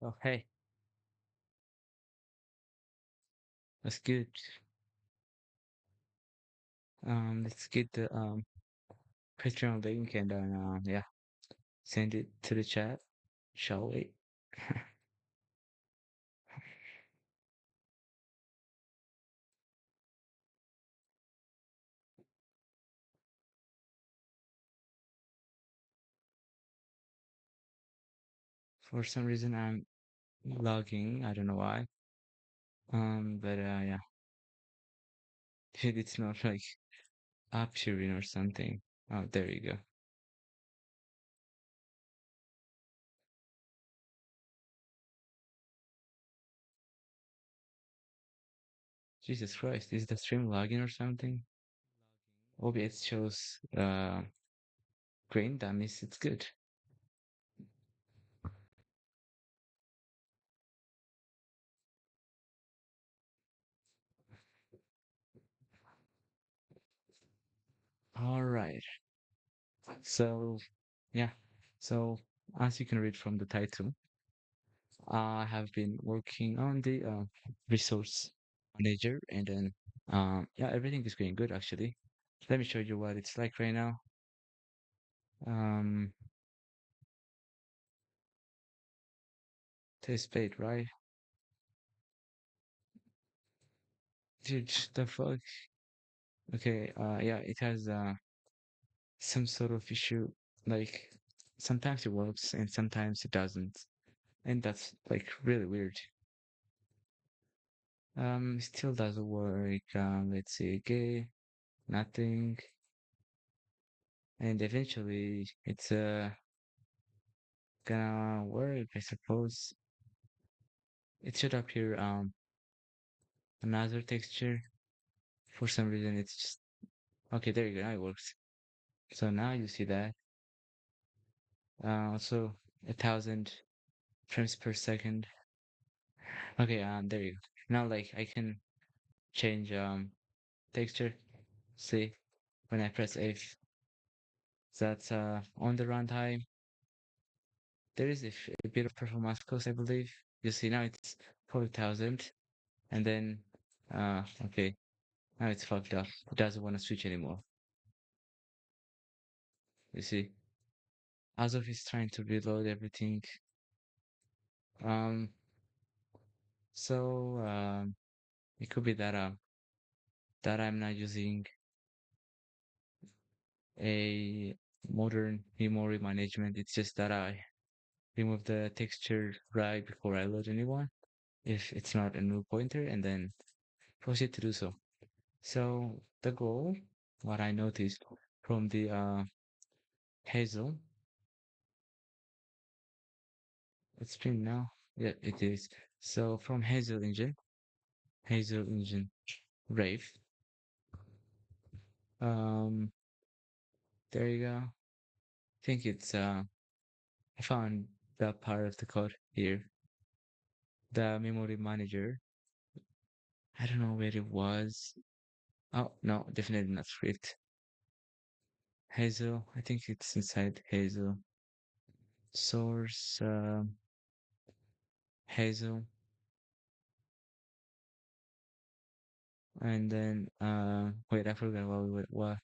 Oh, hey, that's good. Let's get the Patreon link and then yeah, send it to the chat, shall we? For some reason, I'm logging. I don't know why. But yeah, it's not like appearing or something. Oh, there you go. Jesus Christ, is the stream logging or something? OBS shows green. That means it's good. All right. So yeah. So as you can read from the title, I have been working on the resource manager, and then yeah, everything is going good actually. Let me show you what it's like right now. Um, test bait, right? Dude, the fuck? Okay, yeah, it has some sort of issue. Like sometimes it works and sometimes it doesn't, and that's like really weird. Still doesn't work. Let's see, okay, nothing, and eventually it's gonna work, I suppose. It should appear another texture. For some reason it's just okay, there you go, now it works. So now you see that. So 1,000 frames per second. Okay, there you go. Now like I can change texture. See when I press F, that's on the runtime. There is a bit of performance cost, I believe. You see now it's 4,000, and then okay, now it's fucked up. It doesn't want to switch anymore. You see, as of he's trying to reload everything. Um, so it could be that I'm not using a modern memory management. It's just that I remove the texture right before I load a new one, if it's not a new pointer, and then proceed to do so. So the goal, what I noticed from the Hazel, it's been now. Yeah, it is. So from Hazel engine, Rave. Um, there you go. I think it's I found that part of the code here. The memory manager. I don't know where it was. Oh no, definitely not script. Hazel. I think it's inside Hazel. Source Hazel, and then wait, I forgot what.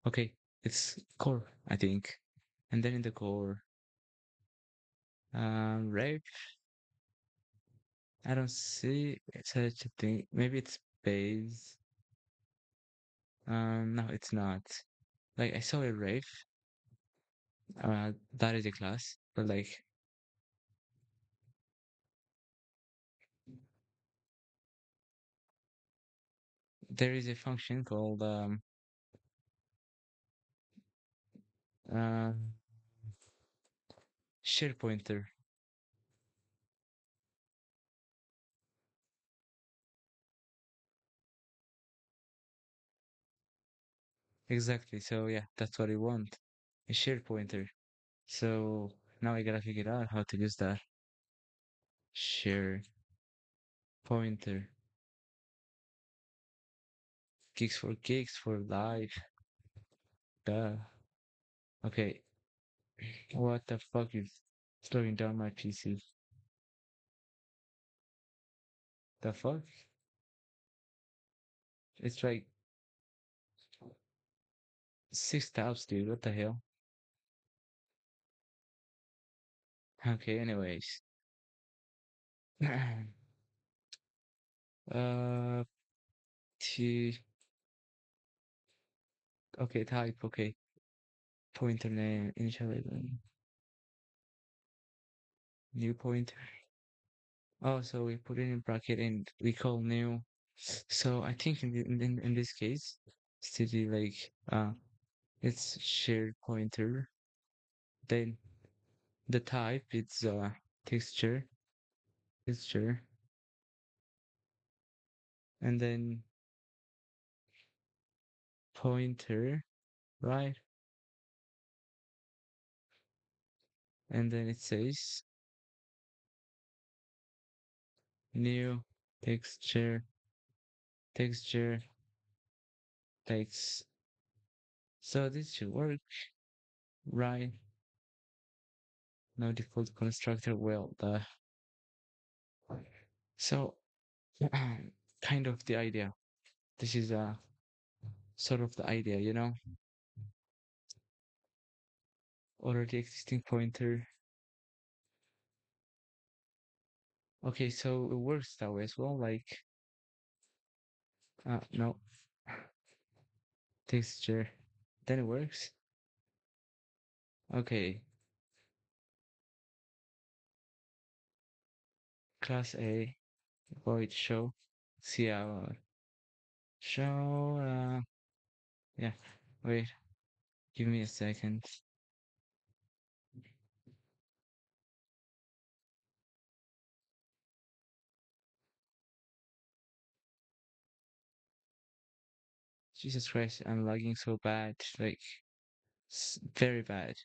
Okay, it's core, I think. And then in the core, rape. I don't see such a thing. Maybe it's base. No, it's not. Like I saw a rave. That is a class, but like there is a function called uh, share pointer. Exactly. So yeah, that's what I want. A share pointer. So now I gotta figure out how to use that share pointer. Gigs for life. Duh. Okay. What the fuck is slowing down my PC? The fuck? It's like 6 tabs, dude. What the hell? Okay, anyways. uh, T. Okay, type. Okay, pointer name. Initialize. New pointer. Oh, so we put it in bracket and we call new. So I think in this case, city like it's shared pointer. Then the type it's texture, texture, and then pointer, right? And then it says new texture, texture, text. So this should work, right? No default constructor. Well, the so kind of the idea. This is sort of the idea, already existing pointer. Okay, so it works that way as well. Like, no texture. Then it works. Okay, class A void show. See show. Yeah. Wait, give me a second. Jesus Christ, I'm lagging so bad. Like, very bad.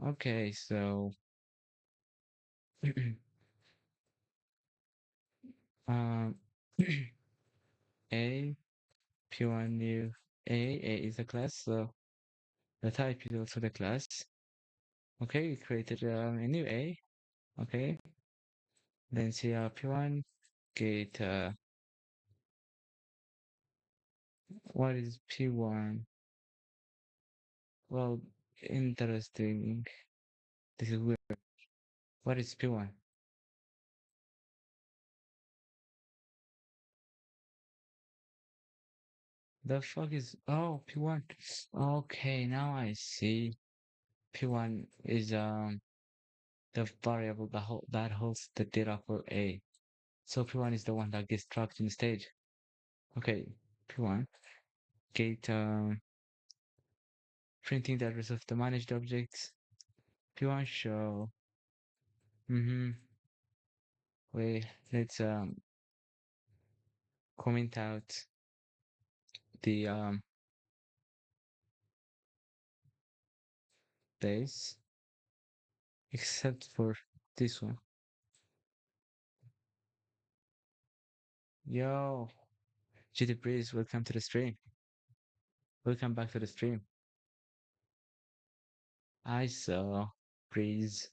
Okay, so um A P1 new A is a class, so the type is also the class. Okay, we created a new A. Okay, then P1 get what is P1? Well, interesting. This is weird. What is P1? The fuck is P1? Okay, now I see. P1 is the variable that holds the data for A. So P1 is the one that gets tracked in stage. Okay, P1 get printing the address of the managed objects. P1 show. Mm-hmm. Wait, let's comment out the days except for this one. Yo, GT Breeze, welcome to the stream. Welcome back to the stream. I saw Breeze.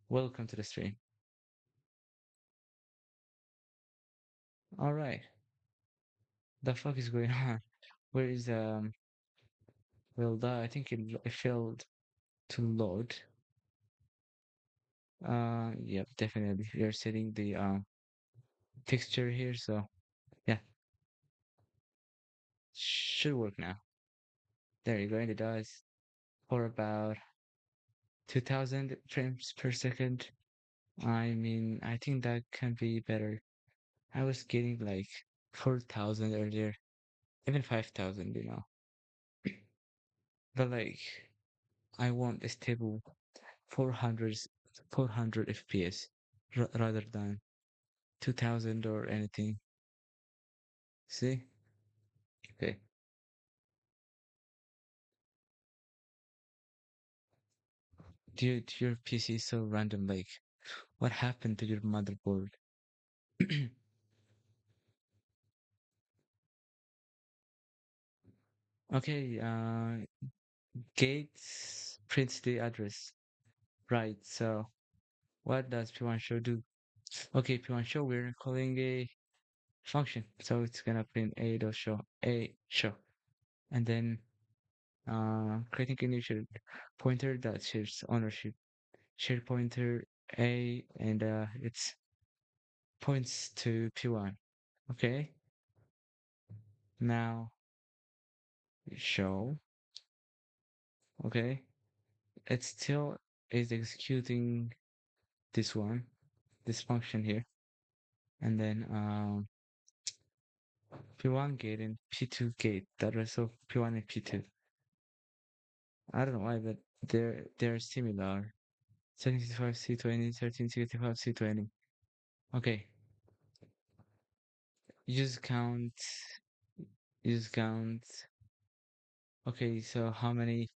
Welcome to the stream. All right. The fuck is going on? Where is well, I think it failed to load. Yep, definitely. We are setting the texture here, so yeah, should work now. There you go, and it does for about 2000 frames per second. I mean, I think that can be better. I was getting like 4,000 earlier, even 5,000, But like, I want a stable 400, 400 FPS rather than 2000 or anything. See? Okay. Dude, your PC is so random. Like, what happened to your motherboard? Okay, gates prints the address. Right, so what does P1 show do? Okay, P1 show, we're calling a function. So it's gonna print a dot show, a show. And then creating a new shared pointer that shares ownership. Shared pointer a, and it's points to P1. Okay, now show. Okay, it still is executing this one, this function here. And then P1 gate and P2 gate, that is of P1 and P2. I don't know why, but they're similar. 75 C20, 1365 C20. Okay, use count, use count. Okay, so how many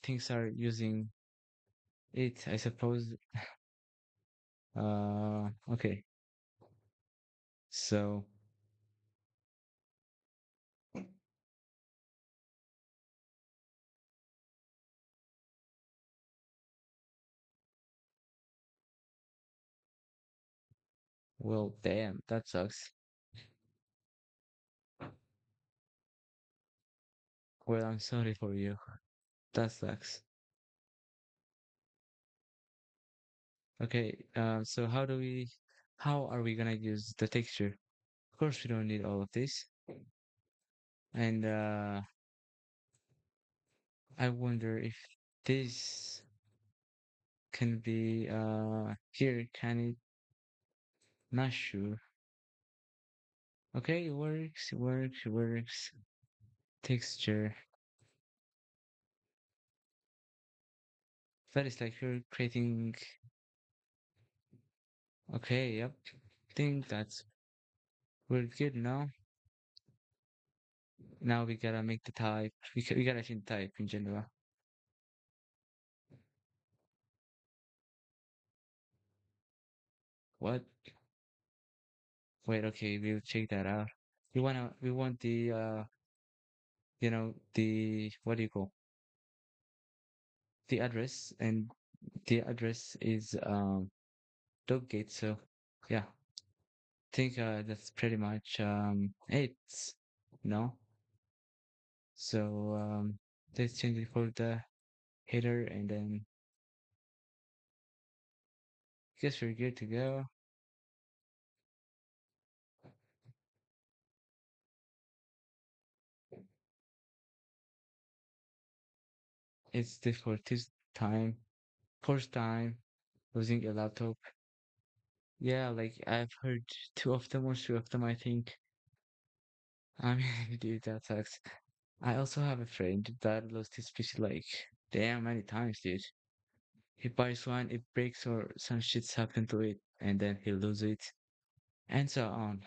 things are using it? I suppose. Okay, so well, damn, that sucks. Well, I'm sorry for you. That sucks. Okay, so how are we gonna use the texture? Of course, we don't need all of this. And I wonder if this can be here. Can it? Not sure. Okay, it works. It works. It works. Texture. That is like you're creating. Okay, yep. Think that's we're good now. Now we gotta make the type. We gotta change the type in general. What? Wait, okay, we'll check that out. We want the the what do you call the address, and the address is dog gate. So yeah, think that's pretty much it. No, so let's change it for the header, and then guess we're good to go. It's the time, first time using a laptop. Yeah, like I've heard two of them or three of them, I think. I mean, dude, that sucks. I also have a friend that lost his PC like damn many times, dude. He buys one, it breaks or some shit's happened to it, and then he loses it, and so on.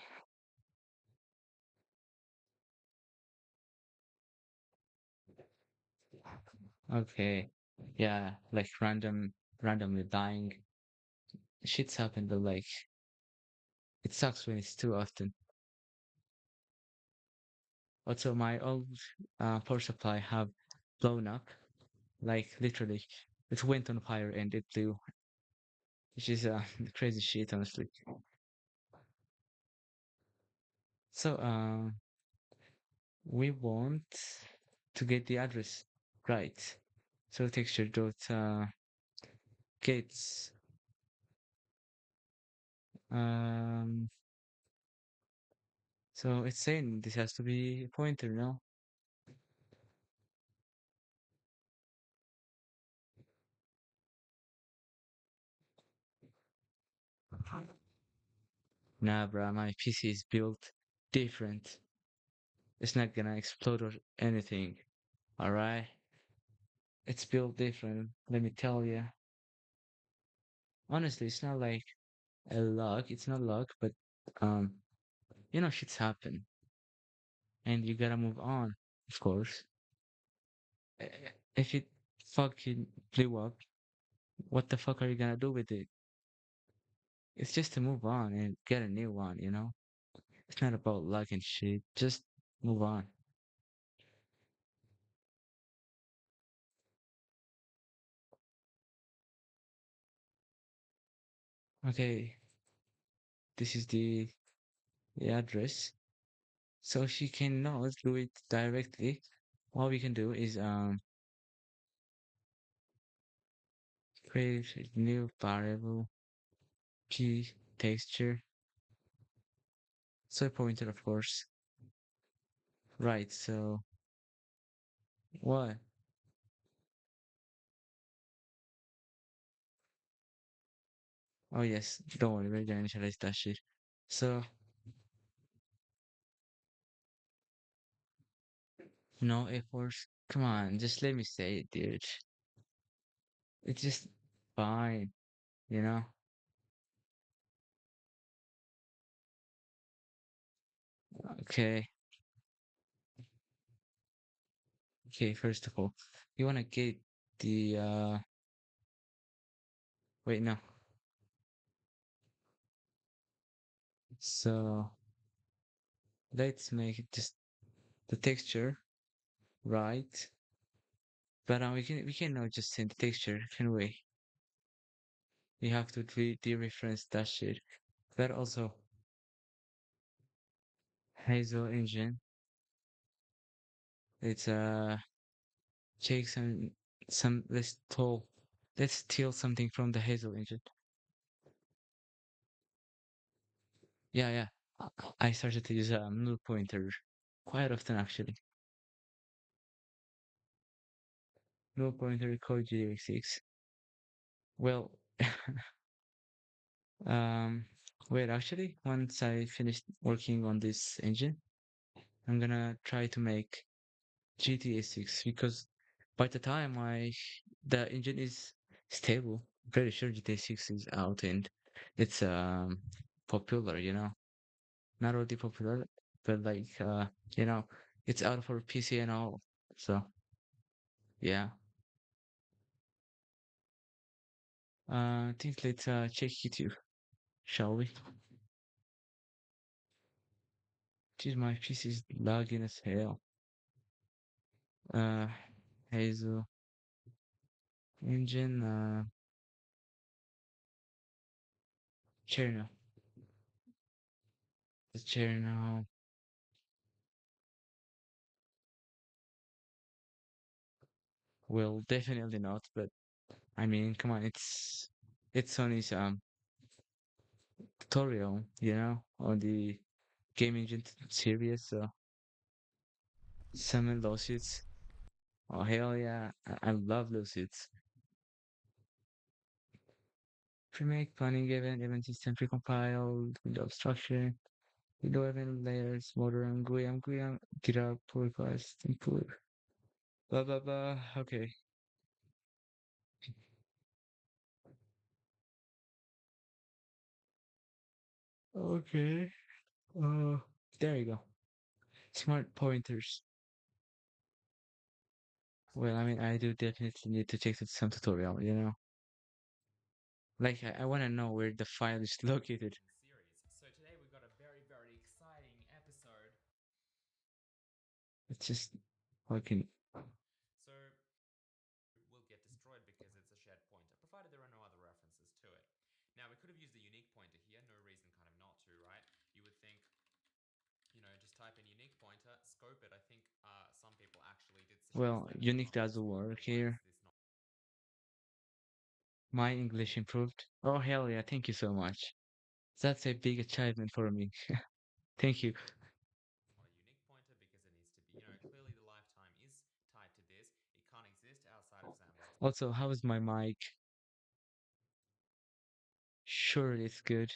Okay, yeah, like randomly dying. Shit's happened, but like it sucks when it's too often. Also, my old power supply have blown up, like literally, it went on fire and it blew, which is crazy shit, honestly. So, we want to get the address right. So texture dot gets um. So it's saying this has to be a pointer, no? Nah, bruh, my PC is built different. It's not gonna explode or anything. All right, it's built different. Let me tell you. Honestly, it's not like a luck. It's not luck, but um, shit's happen, and you gotta move on. Of course, if it fucking blew up, what the fuck are you gonna do with it? It's just to move on and get a new one. It's not about luck and shit. Just move on. Okay, this is the address. So she cannot do it directly. What we can do is create a new variable p texture. So pointer, of course. Right, so what? Oh yes, don't worry, we're gonna initialize that shit. So no efforts. Come on, just let me say it, dude. It's just fine, you know? Okay, okay, first of all, you wanna get the wait no. So let's make it just the texture, right? But we cannot just send the texture, can we? We have to dereference that shit. But also Hazel engine, it's take some let's steal something from the Hazel engine. Yeah, yeah. I started to use a null pointer quite often actually. Null pointer code GX6. Well, um, wait, actually, once I finished working on this engine, I'm gonna try to make GTA 6 because by the time the engine is stable, pretty sure GTA 6 is out and it's popular, you know. Not really popular, but like you know, it's out for PC and all. So yeah. I think let's check YouTube, shall we? Jeez, my PC is lagging as hell. Uh Hazel engine channel. The channel. Well, definitely not, but I mean, come on, it's Sony's tutorial, you know, on the game engine series. So summon lawsuits. Oh hell yeah, I love lawsuits. Pre-make planning event system precompiled, window structure, window event layers, motor and GUI, GitHub, pull request, input, blah blah blah. Okay, okay. Uh, there you go. Smart pointers. Well, I mean, I do definitely need to check some tutorial, you know. Like, I want to know where the file is located. It's just fucking. Well, unique doesn't work here. My English improved. Oh, hell yeah, thank you so much. That's a big achievement for me. Thank you. Also, how is my mic? Sure, it's good.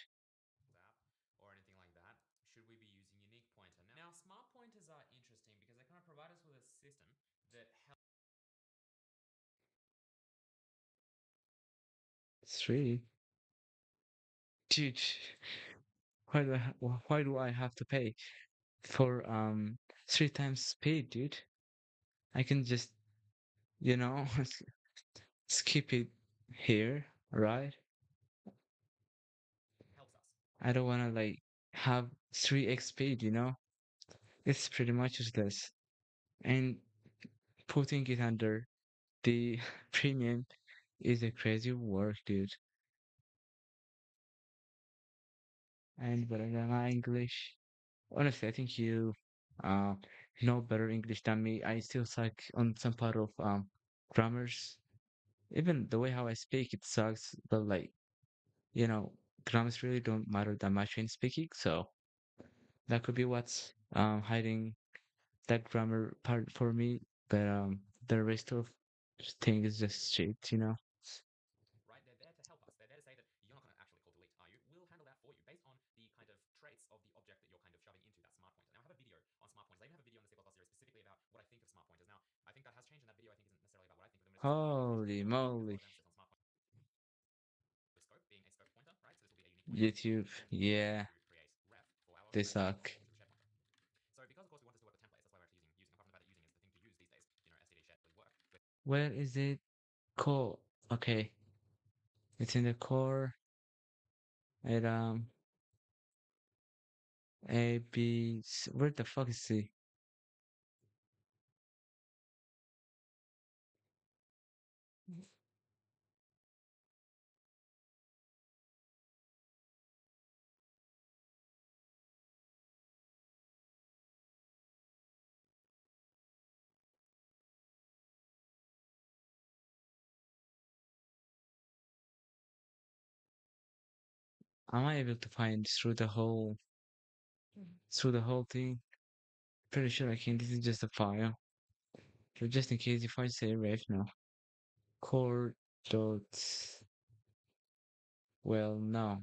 Three. Dude, why do I have to pay for three times speed, dude? I can just, you know, skip it here, right? I don't wanna like have 3x speed, you know? It's pretty much useless. And putting it under the premium is a crazy work, dude. and better than my English. Honestly, I think you uh know better English than me. I still suck on some part of grammars. Even the way how I speak, it sucks. But like, you know, grammars really don't matter that much in speaking. So that could be what's hiding that grammar part for me. But the rest of thing is just shit, you know. Holy moly. YouTube, yeah, they suck. Where is it? Core. Okay, it's in the core. It A B. Where the fuck is C? Am I able to find through the whole thing? Pretty sure I can. This is just a file. So just in case if I say ref now. Core dot. Well, no.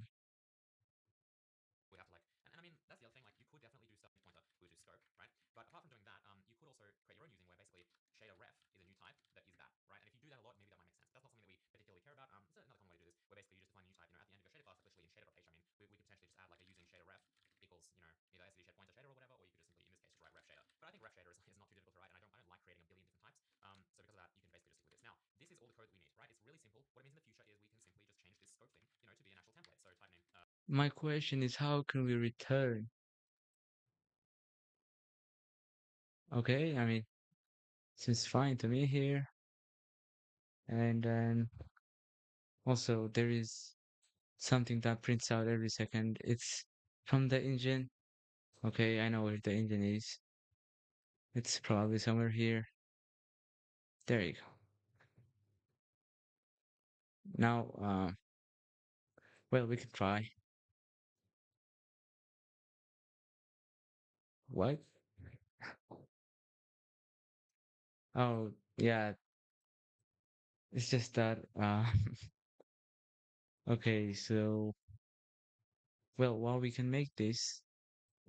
My question is how can we return? Okay, I mean, seems fine to me here. And then also there is something that prints out every second. It's from the engine. Okay, I know where the engine is. It's probably somewhere here. There you go. Now, well, we can try. What? Oh, yeah. It's just that. Okay. So, well, what we can make this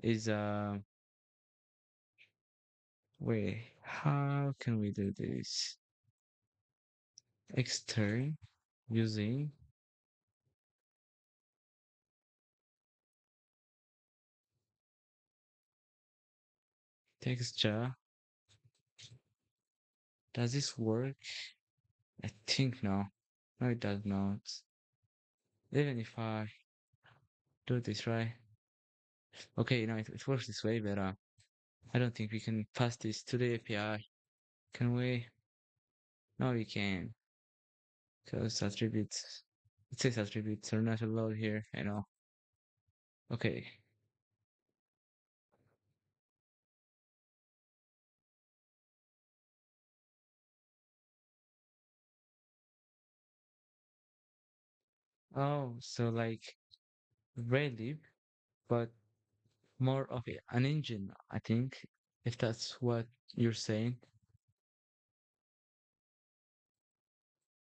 is wait. How can we do this? Extern using texture. Does this work? I think no. No, it does not. Even if I do this right. Okay, it works this way, but I don't think we can pass this to the API. Can we? No, we can. Because attributes, it says attributes are not allowed here, I know. Okay. Oh, so like Relief, but more of an engine, I think, if that's what you're saying.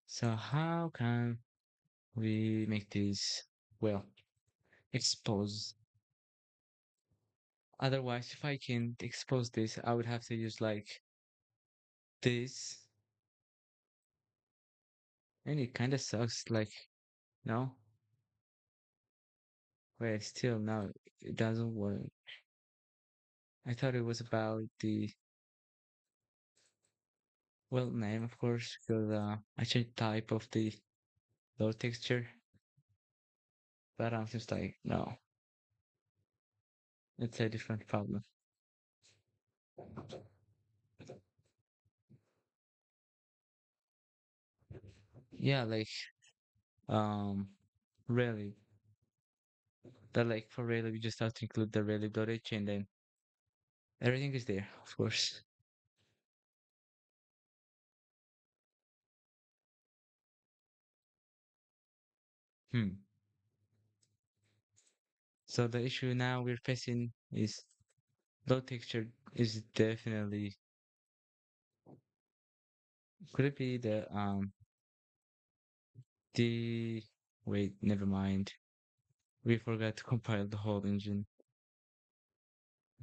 So how can we make this, well, expose? Otherwise, if I can expose this, I would have to use like this, and it kind of sucks. Like, no, wait, still, no, it doesn't work. I thought it was about the, well, name, of course, because I changed type of the low texture, but seems like, no, it's a different problem. Yeah, like, um, really. That like for Rayleigh, we just have to include the Rayleigh H and then everything is there, of course. Hmm. So the issue now we're facing is low texture is definitely could it be the wait, never mind. We forgot to compile the whole engine.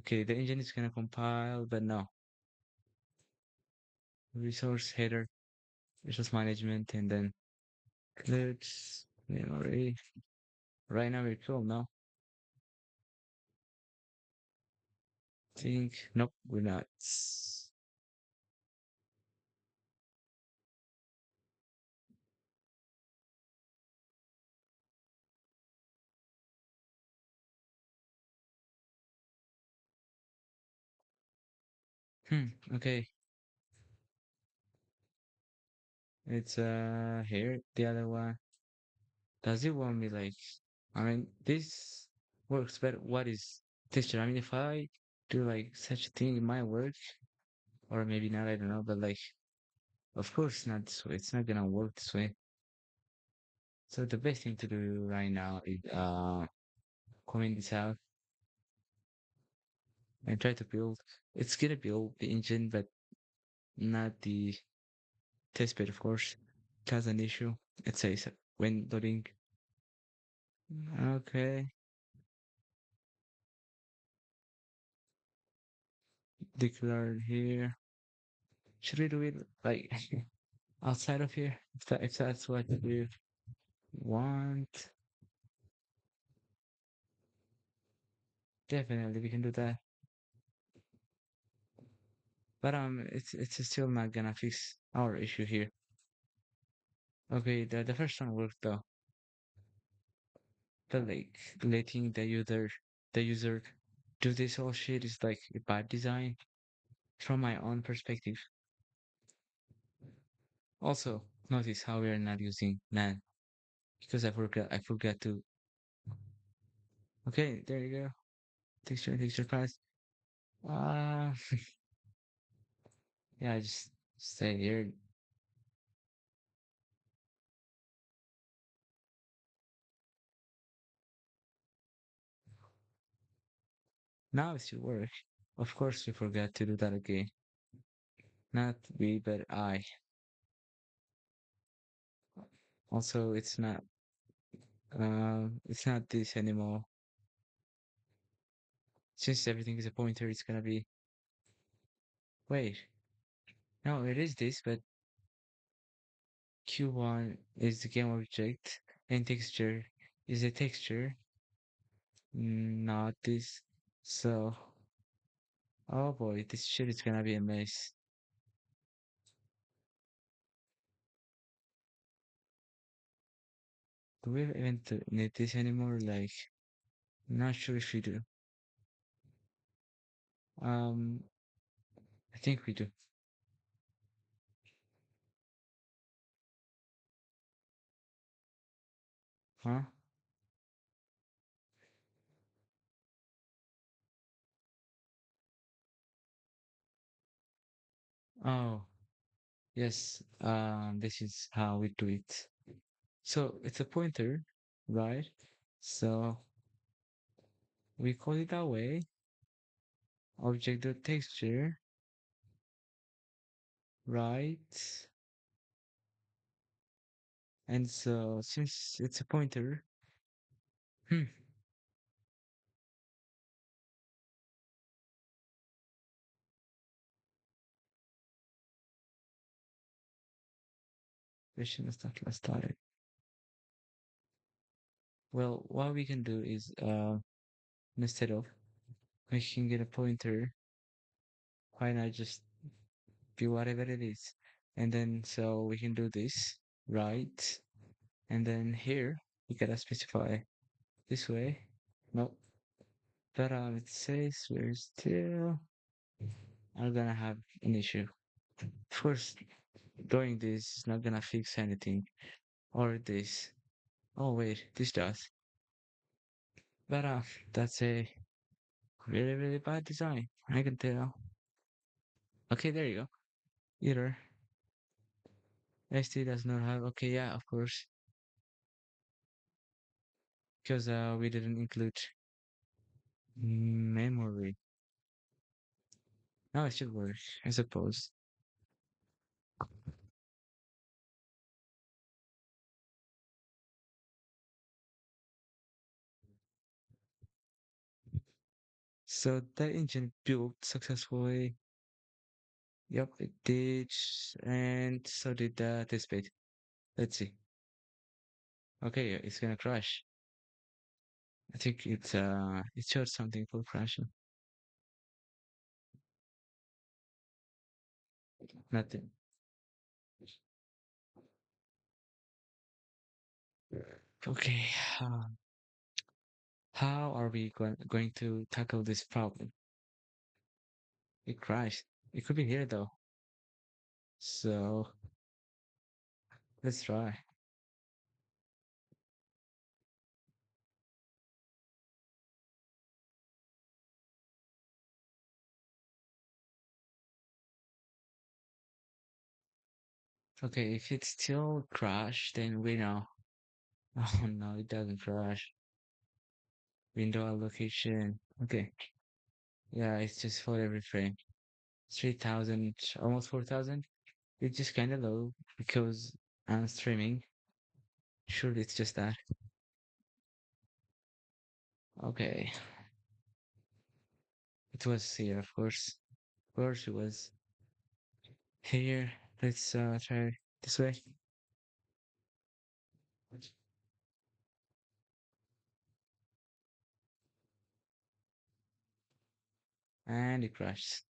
Okay, the engine is gonna compile, but no. Resource header, resource management, and then let's memory. Right now we're cool, no? Think nope, we're not. Okay. It's here. The other one. Does it want me like I mean this works better. What is texture? I mean if I do like such a thing it might work. Or maybe not, I don't know, but like of course not this way. It's not gonna work this way. So the best thing to do right now is comment this out and try to build. It's gonna build the engine, but not the testbed, of course. It has an issue. It says when loading. Okay, declare here. Should we do it like outside of here? If that's what we want, definitely we can do that. But it's still not gonna fix our issue here. Okay, the first one worked though. But like letting the user do this whole shit is like a bad design from my own perspective. Also, notice how we are not using nan because I forgot to. Okay, there you go. Texture class. Uh yeah, just stay here. Now it should work. Of course, we forgot to do that again. Not we, but I. Also, it's not this anymore. Since everything is a pointer, it's gonna be. Wait, no, it is this, but Q1 is the game object, and texture is a texture, not this. So, oh boy, this shit is gonna be a mess. Do we even need this anymore? Like, not sure if we do. Um, I think we do. Huh? Oh, yes. This is how we do it. So it's a pointer, right? So we call it that way. Object.texture, right? And so since it's a pointer, hmm, we should have started. Well, what we can do is instead of making it a pointer, why not just be whatever it is? And then so we can do this, right? And then here we gotta specify this way. No, but it says we're still are gonna have an issue. Of course, doing this is not gonna fix anything. Or this. Oh wait, this does. But that's a really, really bad design. I can tell. Okay, there you go. Either ST does not have. Okay, yeah, of course, because we didn't include memory. Now it should work, I suppose. So that engine built successfully. Yep, it did, and so did the test bed. Let's see. Okay, it's gonna crash. I think it showed something for crashing. Nothing. Okay, how are we going to tackle this problem? It crashed. It could be here though. So let's try. Okay, if it still crash, then we know. Oh no, it doesn't crash. Window allocation. Okay. Yeah, it's just for every frame. 3,000, almost 4,000. It's just kind of low because I'm streaming. Sure, it's just that. Okay. It was here, of course. Of course it was here. Let's try this way. And it crashed.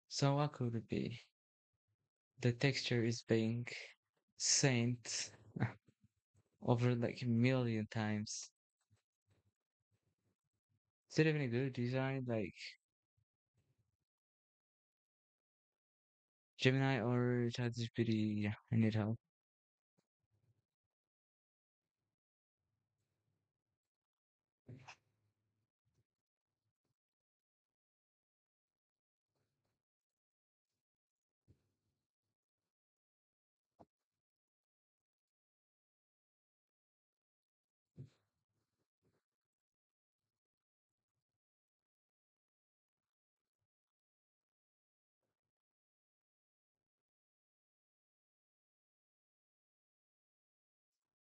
So what could it be? The texture is being sent over like a million times. Is it even a good design? Like Gemini or ChatGPT? Yeah, I need help.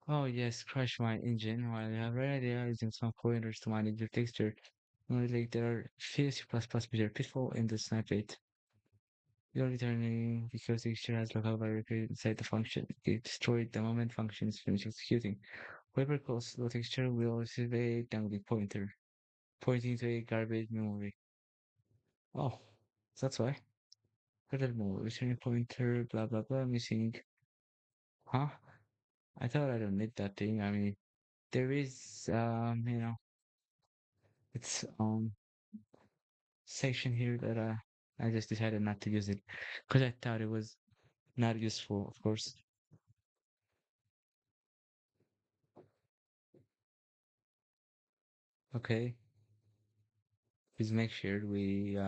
Oh yes, crash my engine while you have right idea using some pointers to manage your texture. Only like there are few C++ major pitfall in the snippet. You're returning because the texture has local variable inside the function. It destroyed the moment function is finished executing. Whoever calls the texture will receive a dangling pointer, pointing to a garbage memory. Oh, that's why. Furthermore, returning pointer, blah blah blah, missing. Huh? I thought I don't need that thing. I mean, there is, it's section here that I just decided not to use it because I thought it was not useful, of course. Okay, please make sure we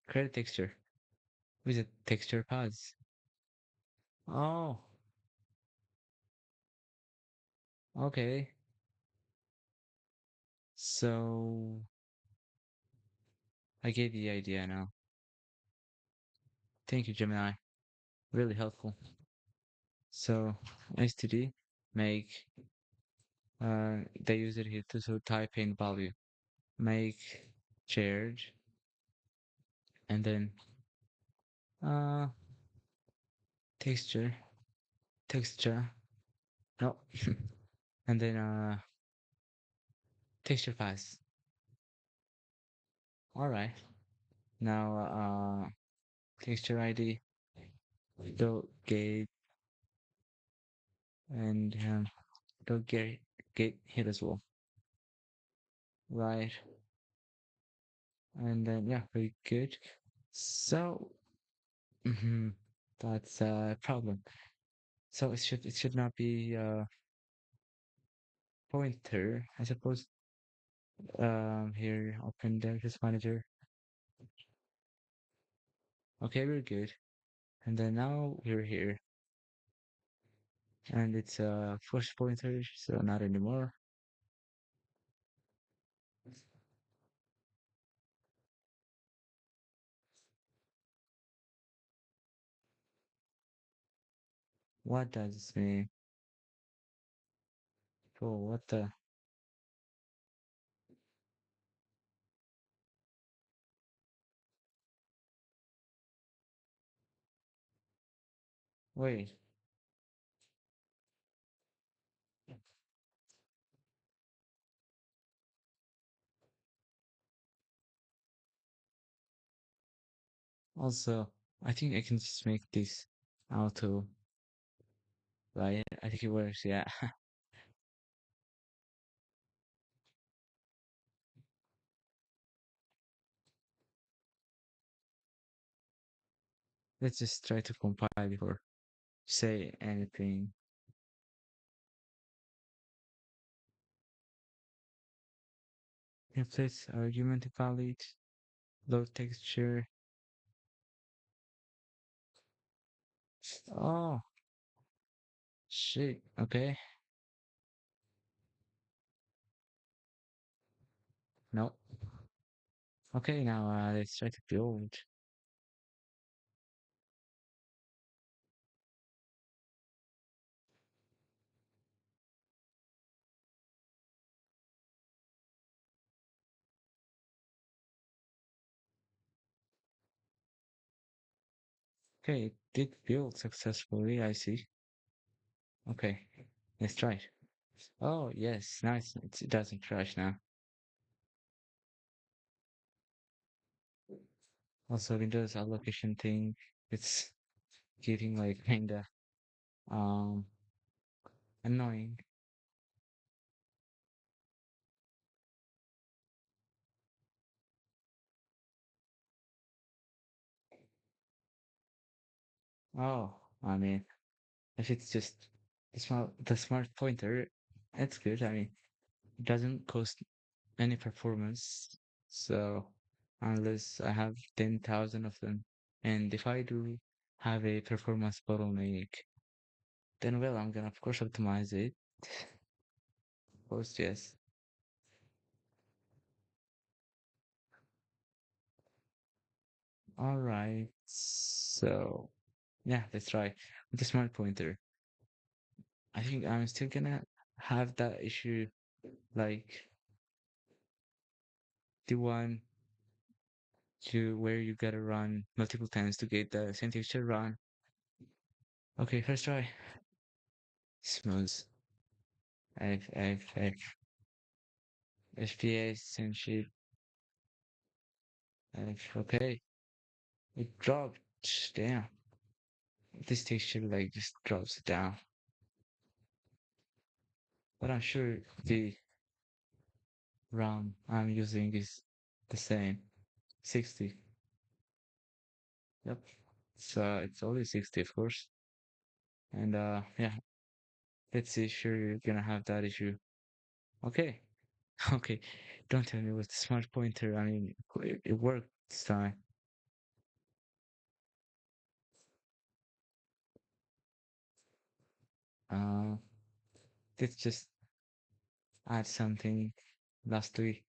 create a texture with a texture paths. Oh, okay. So I get the idea now. Thank you, Gemini. Really helpful. So std make they use it here to so type in value. Make charge and then uh texture texture no and then texture pass. All right. Now texture ID dot get and dot get here as well. Right. And then yeah, very good. So mhm, that's a problem. So it should not be pointer, I suppose. Here, open device manager. Okay, we're good. And then now we're here, and it's push pointer, so not anymore. What does this mean? Oh, what the? Wait. Also, I think I can just make this auto, right? I think it works. Yeah. Let's just try to compile before say anything. Replace argument valid. Load texture. Oh, shit. Okay. No. Okay, now let's try to build. Okay, it did build successfully, I see. Okay, let's try it. Oh, yes, nice. It doesn't crash now. Also, Windows allocation thing, it's getting like kinda um annoying. Oh, I mean, if it's just the smart pointer, it's good. I mean, it doesn't cost any performance. So unless I have 10,000 of them, and if I do have a performance bottleneck, then well, I'm gonna of course optimize it. Of course, yes. All right. So yeah, let's try with the smart pointer. I think I'm still gonna have that issue, like the one to where you gotta run multiple times to get the same texture run. Okay, first try. Smooth. F FPS and shit. Okay. It dropped. Damn. This texture like just drops it down. But I'm sure the RAM I'm using is the same. 60. Yep. So it's only 60, of course. And yeah, let's see if you're gonna have that issue. Okay. Okay. Don't tell me with the smart pointer. I mean, it worked this time. Uh, let's just add something lastly.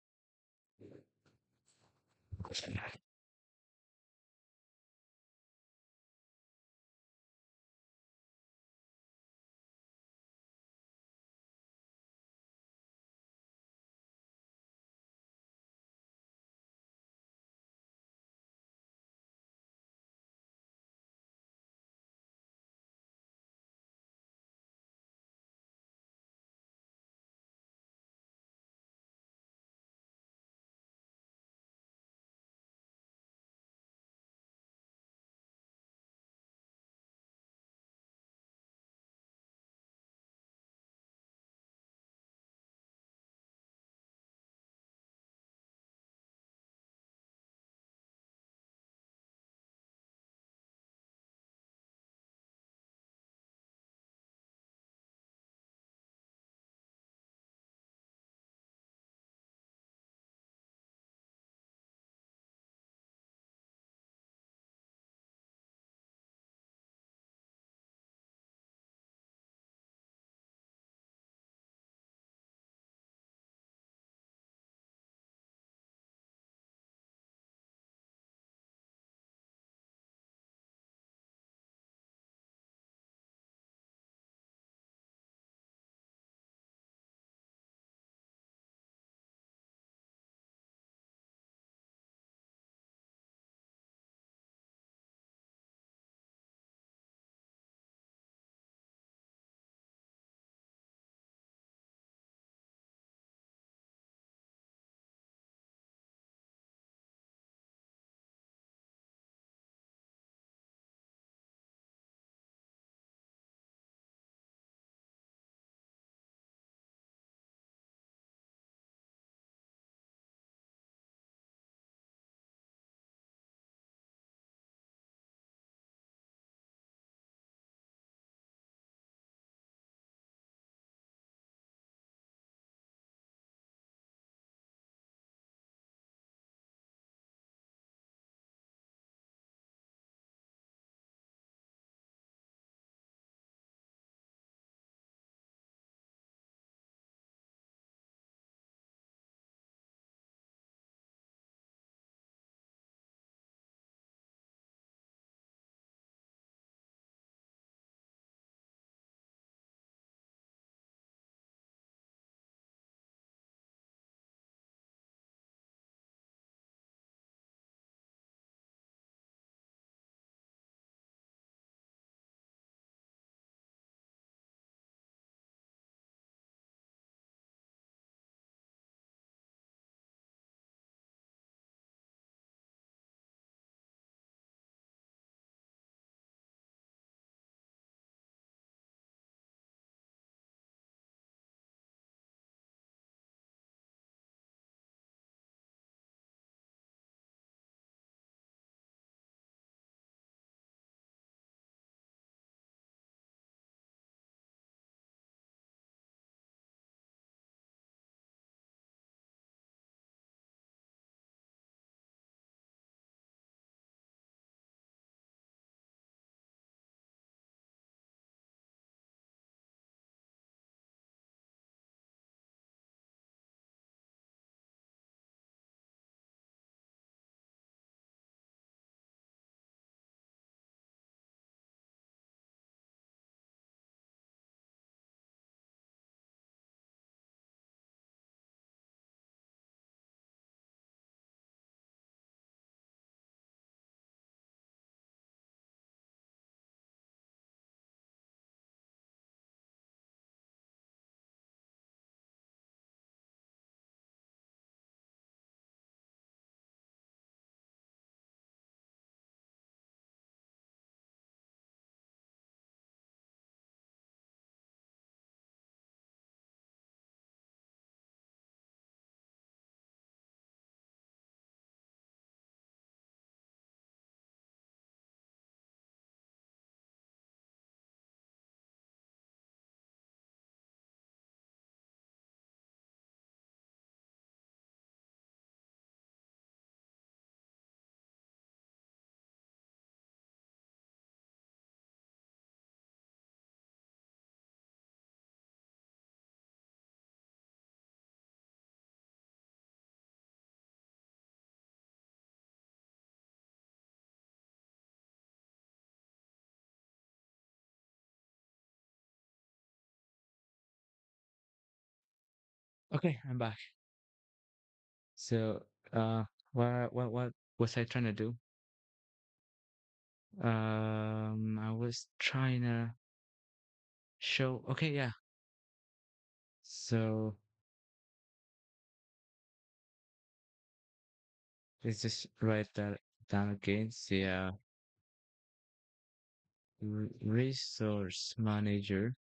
Okay, I'm back. So, what was I trying to do? I was trying to show. Okay, yeah. So let's just write that down again. See, resource manager.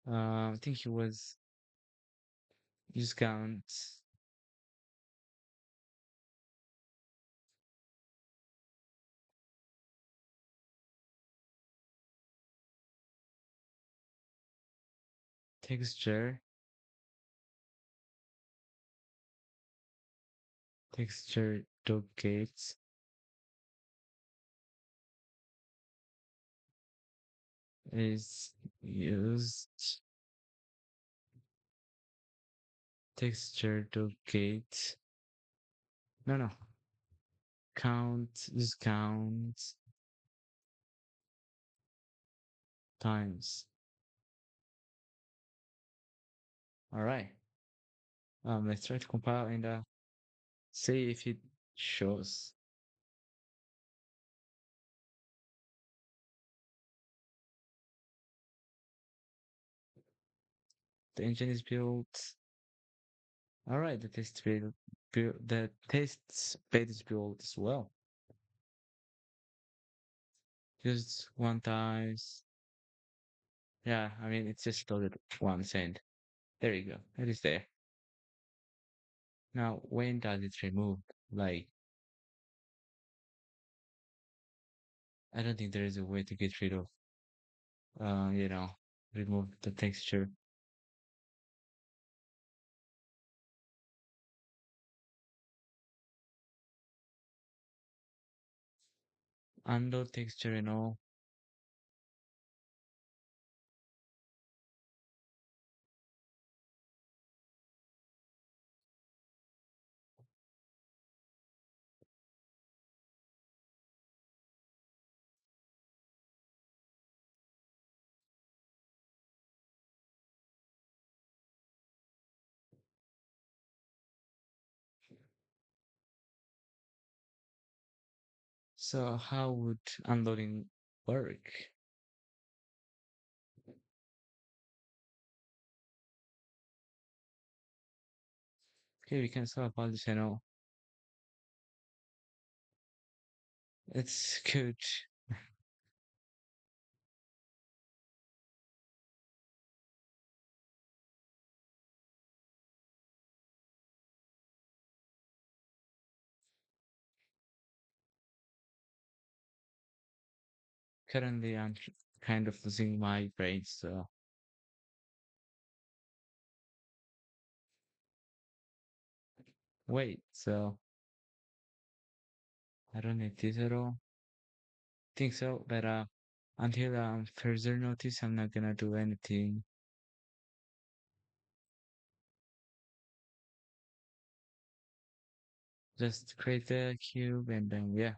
I think it was discount texture, texture duplicates is used. Texture duplicates. No, no. Count discount times. All right. Let's try to compile and see if it shows. The engine is built. All right, the the test bed is built as well. Just one times. Yeah, I mean it's just loaded once and there you go. It is there. Now when does it remove? Like I don't think there is a way to get rid of you know, remove the texture. Undo texture and all. So how would unloading work? Okay, we can solve all this and all. It's good. Currently, I'm kind of losing my brain, so wait, so I don't need this at all. Think so, but until further notice, I'm not gonna do anything. Just create the cube and then yeah.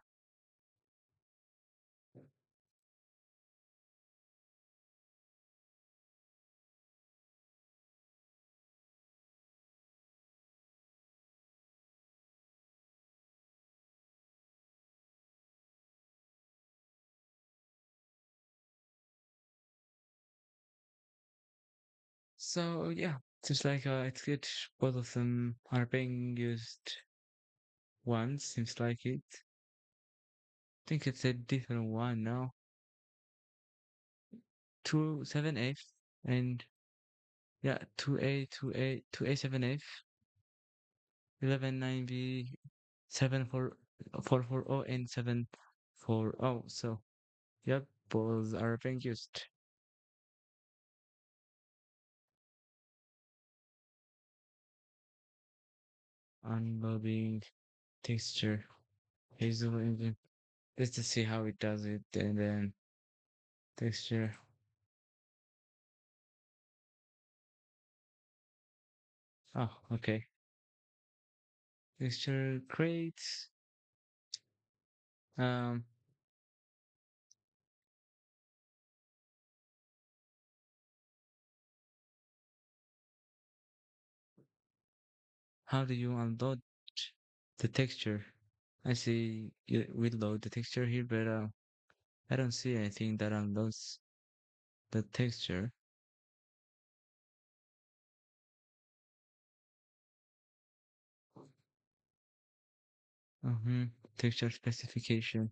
So yeah, just like it's good. Both of them are being used once. Seems like it. Think it's a different one now. 2 7F and yeah, 2A 11 9B 7440 and 740. So yep, both are being used. Unloading texture. Hazel engine. Let's just see how it does it and then texture. Oh, okay. Texture creates. Um how do you unload the texture? I see you we load the texture here, but I don't see anything that unloads the texture. Mm-hmm. Texture specification,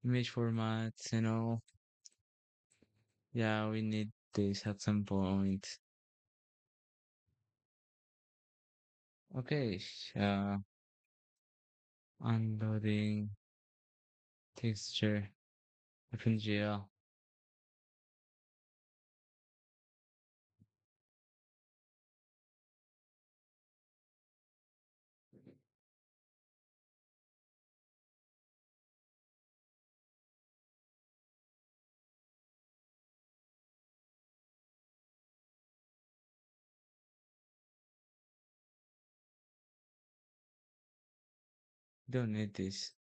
image formats, and all. Yeah, we need this at some point. Okay, uh, unloading texture, opengl. Don't need this.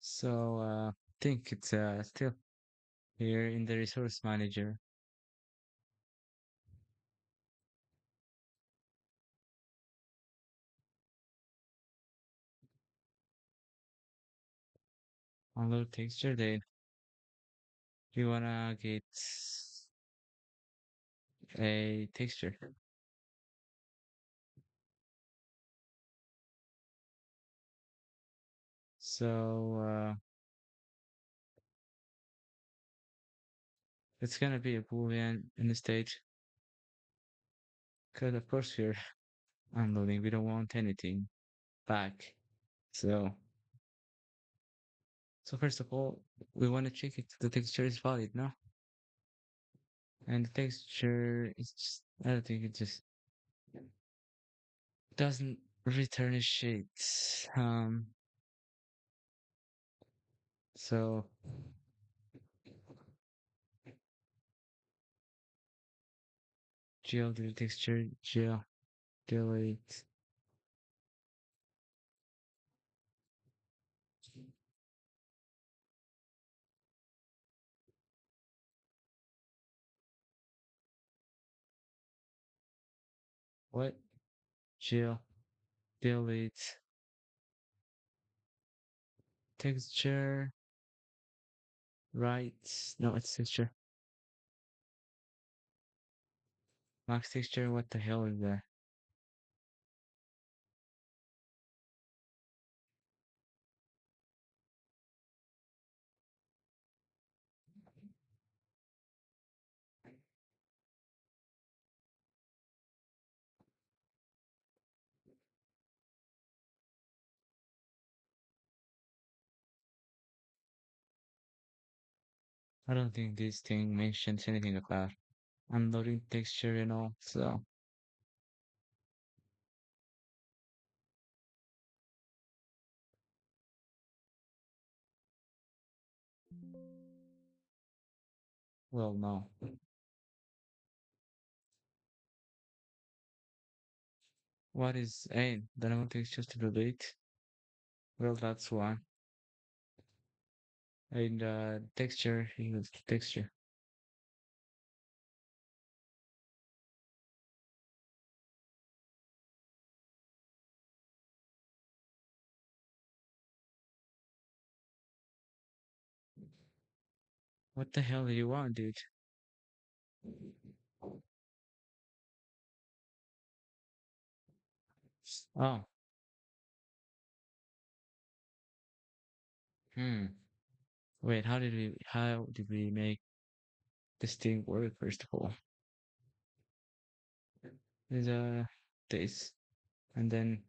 So, think it's still here in the resource manager. Unload texture. Then we wanna get a texture. So, it's gonna be a boolean in the state. Cause of course we're unloading. We don't want anything back. So, so first of all, we want to check if the texture is valid, no? And the texture is just, I don't think it just doesn't return a shade. Um, so gel delete texture, gel delete. What? Gel delete texture, right? No, it's texture. Max texture, what the hell is that? I don't think this thing mentions anything about unloading texture and all, so well, no. What is A? Dynamic textures to delete? Well, that's one. And texture is texture. What the hell do you want, dude? Oh, hmm. Wait, how did we make this thing work first of all? Is this, and then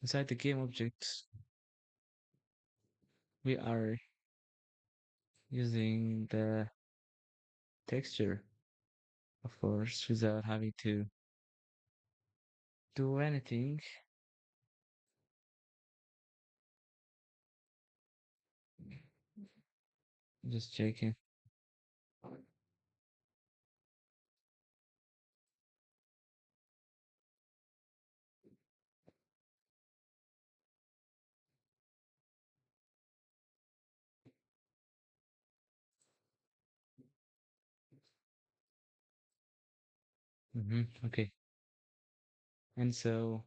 inside the game objects we are using the texture, of course, without having to do anything. Just checking. Okay. And so,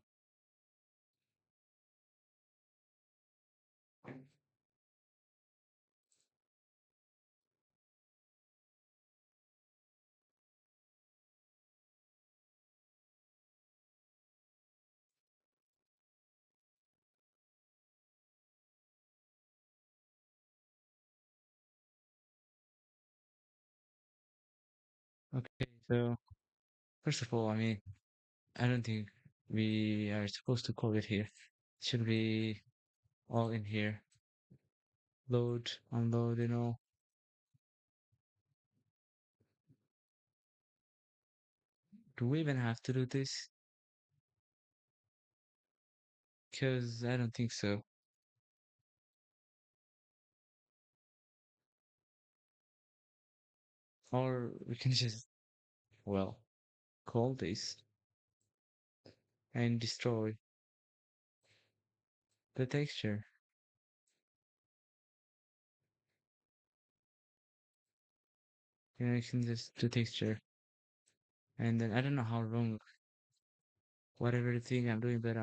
okay. So, first of all, I mean, I don't think we are supposed to call it here. It should be all in here. Load, unload, Do we even have to do this? Because I don't think so. Or we can just, well, call this and destroy the texture. I can just do texture. And then I don't know how wrong whatever thing I'm doing, but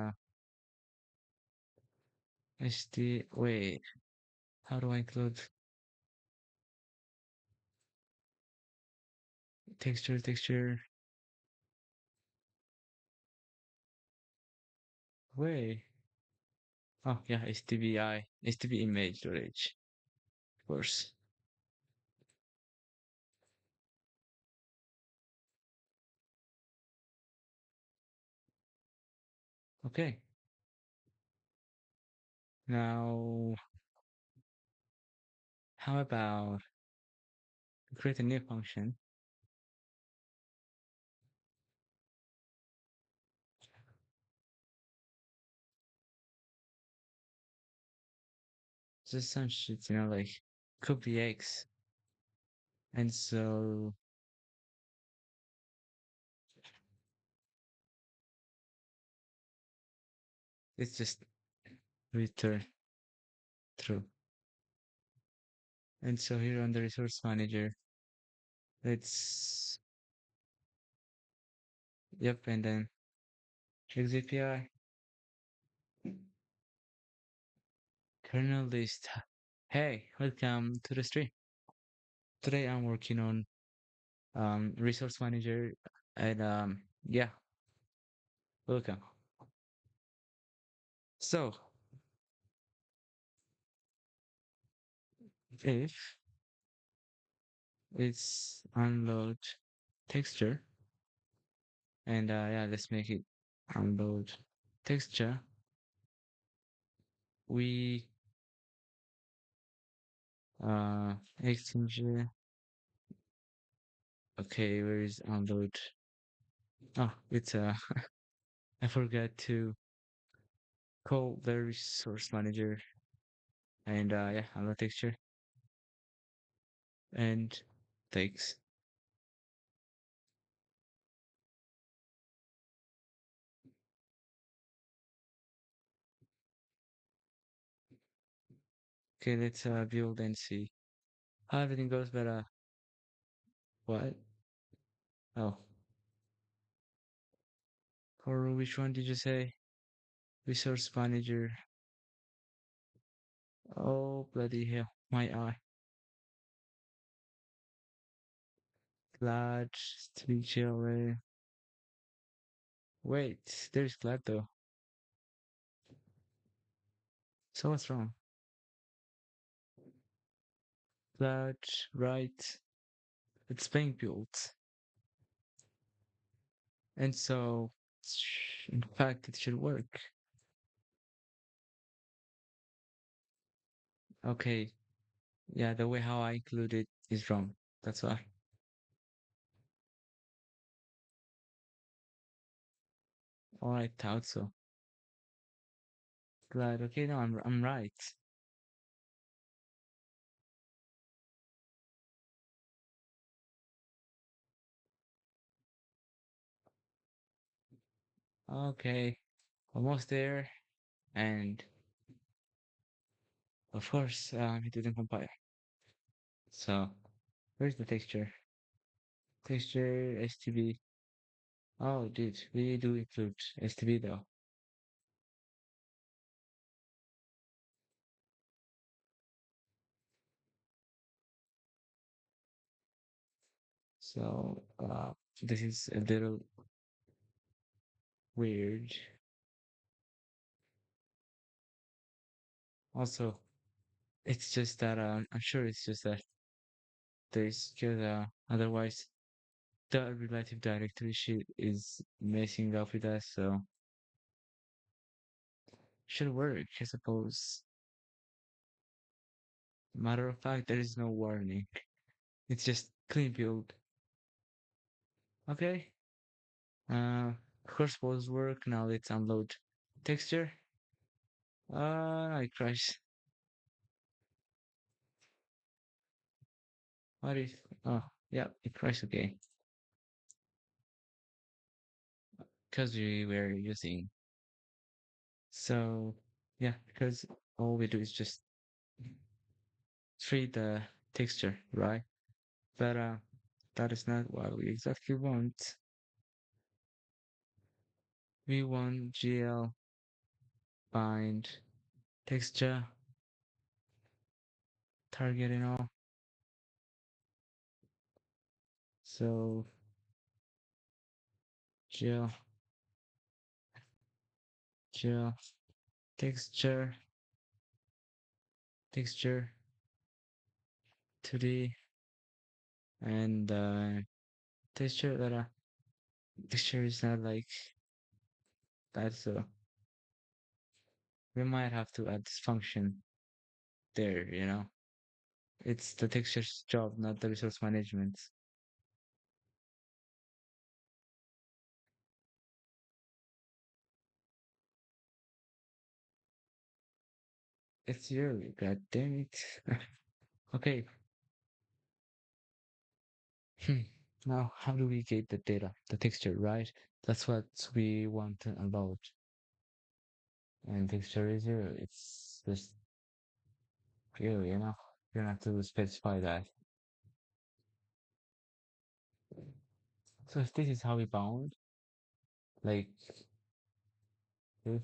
wait, how do I include texture? Wait. Oh yeah, HTV image storage, of course. Okay. Now, how about create a new function? Just some shit, like could be X. And so it's just return true. And so here on the resource manager, let's, yep, and then exit API, kernel list. Hey, welcome to the stream. Today I'm working on resource manager and yeah, welcome. So if it's unload texture and yeah, let's make it unload texture, we exchange. Okay, where is unload? Oh, it's I forgot to call the resource manager and yeah, unload texture and takes. Okay, let's build and see how everything goes. But what? Oh, or which one did you say? Resource manager. Oh, bloody hell, my eye. Glad, string GLA. Wait, there's glad though. So what's wrong? Glad, right? It's being built. And so, in fact, it should work. Okay, yeah, the way how I include it is wrong. That's why. Oh, I thought so. Glad. Okay, no, I'm right. Okay, almost there. And of course, it didn't compile. So where's the texture? Texture STB. Oh, dude, we do include STB though. So this is a little weird. Also, it's just that I'm sure it's just that there's just otherwise the relative directory sheet is messing up with us, so should work, I suppose. Matter of fact, there is no warning. It's just clean build. Okay. Of course, pose work. Now let's unload texture. It crashed. What is? Oh, yeah, it crashed again because we were using. So yeah, because all we do is just treat the texture, right? But that is not what we exactly want. We want GL bind texture target and all. So GL GL texture texture 2D and texture that texture is not like that, so we might have to add this function there, you know. It's the texture's job, not the resource management. It's your god damn it. Okay. Hmm. Now how do we get the data? The texture, right? That's what we want to unload. And texture is zero. It's just zero, you know. You don't have to specify that. So if this is how we bound, like if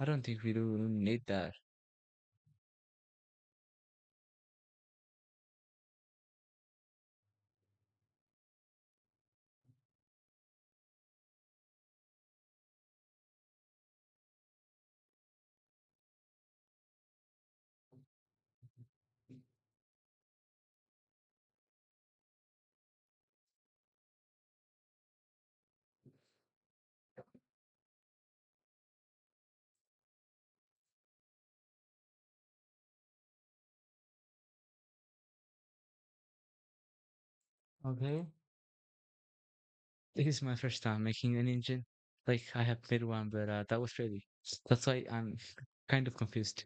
I don't think we do need that. Okay. This is my first time making an engine. Like I have made one, but that was ready. That's why I'm kind of confused.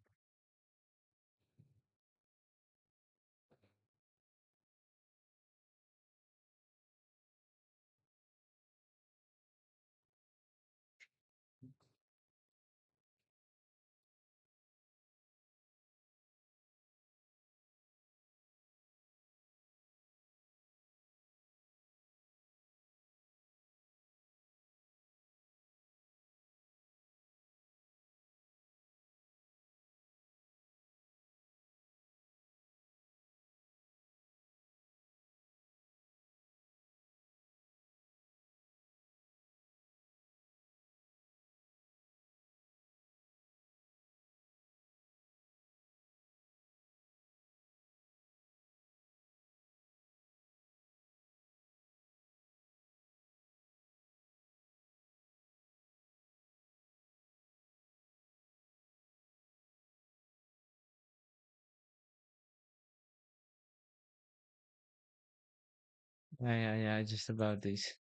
Yeah, just about this.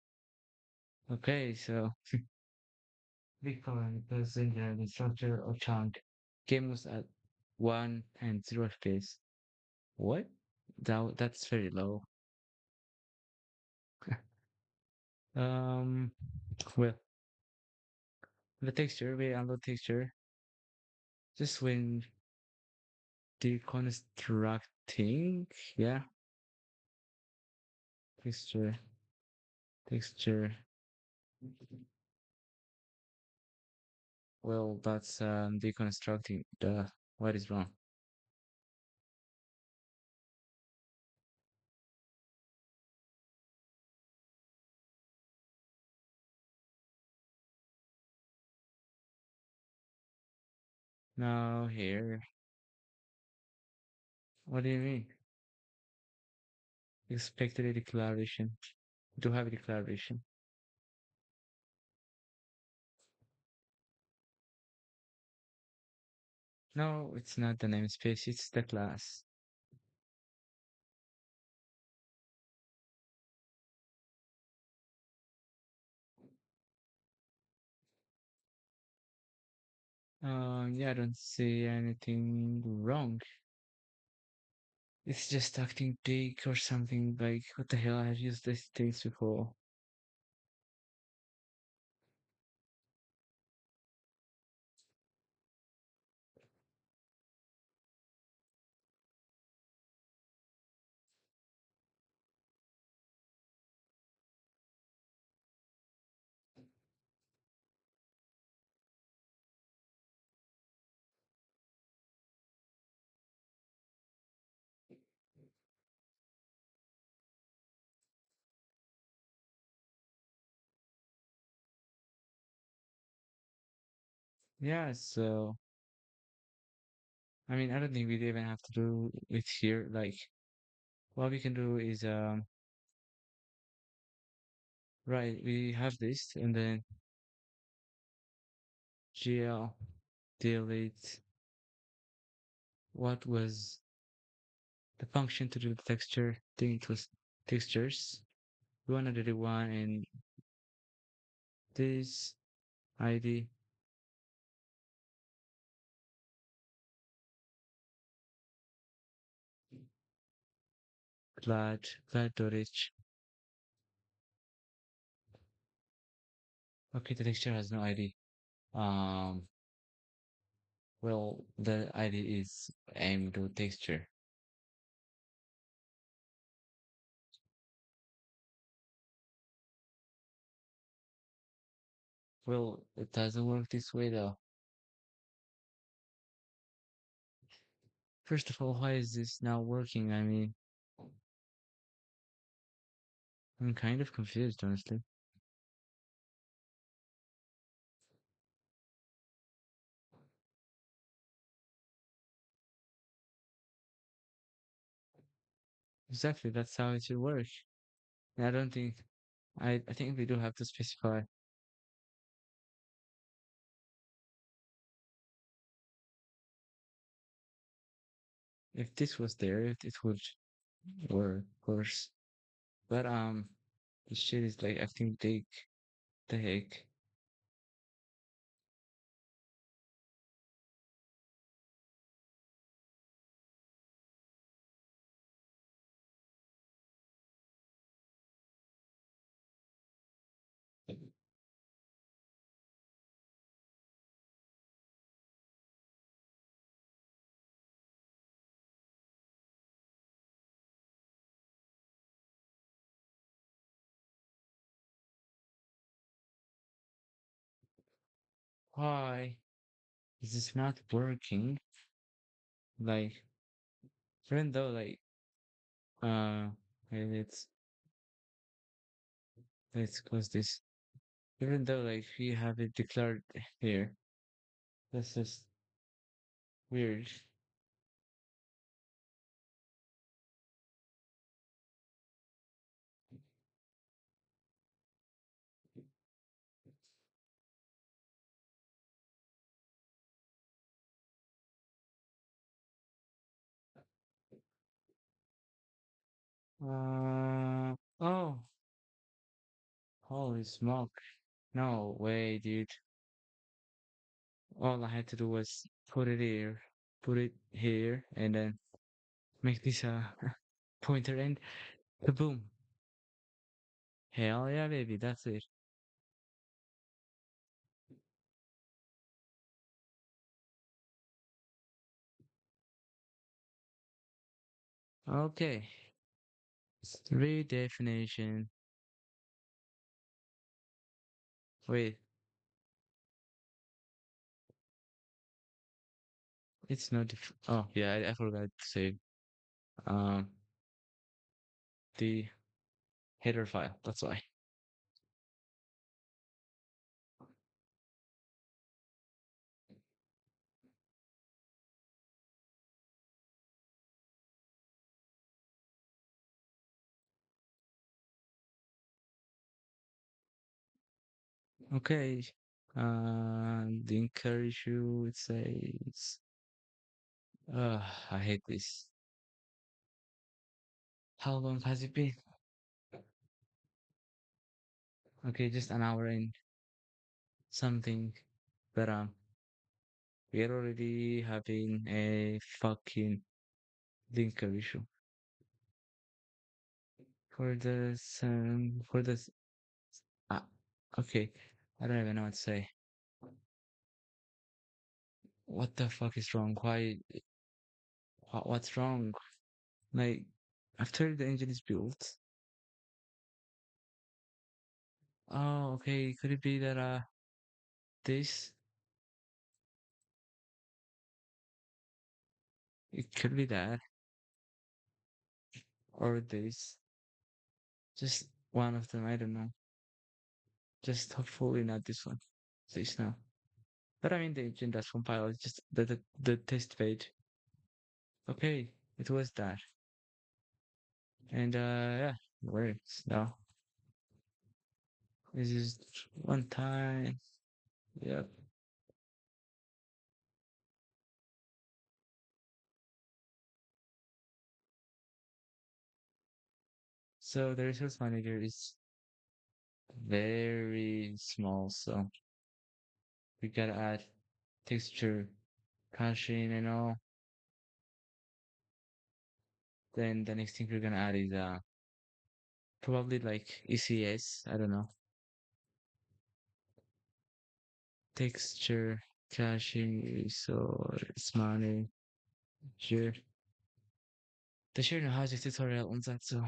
Okay, so big problem because in the structure of chunk game was at 1 and 0 FPS. What? That's very low. Um, well, the texture, we unload texture just when deconstructing. Yeah, texture, texture. Well, that's deconstructing. What is wrong? Now here, what do you mean? Expected a declaration. Do have a declaration? No, it's not the namespace. It's the class. Yeah, I don't see anything wrong. It's just acting big or something like, what the hell? I've used these things before. Yeah, so I mean, I don't think we even have to do it here. Like, what we can do is, right, we have this, and then GL delete what was the function to do the texture. I think it was textures. We want to do the one in this ID glad.h. Okay, the texture has no ID. Um, well, the ID is aim.texture. Well, it doesn't work this way though. First of all, why is this now working? I mean, I'm kind of confused, honestly. Exactly, that's how it should work. And I don't think I think we do have to specify if this was there, it would work, of course. But this shit is like acting big. The heck? Why is this not working? Like, even though like uh, okay, let's close this. Even though like we have it declared here, that's just weird. Oh, holy smoke! No way, dude. All I had to do was put it here, and then make this a pointer and boom. Hell yeah, baby, that's it. Okay. Redefinition. Wait, it's not oh yeah, I forgot to say um the header file. That's why. Okay. The encourage you it says I hate this. How long has it been? Okay, just an hour and something. But we're already having a fucking linker issue. For this ah okay. I don't even know what to say. What the fuck is wrong? What's wrong? Like after the engine is built. Oh, okay. Could it be that this it could be that or this. Just one of them, I don't know. Just hopefully not this one. This now. But I mean the engine does compile, it's just the test page. Okay, it was that. And yeah, it works now. This is one time. Yep. So the resource manager is very small, so we gotta add texture, caching and all. Then the next thing we're gonna add is probably like ECS, I don't know. Texture, caching, resource manager. ده شيء حاجة tutorial on that so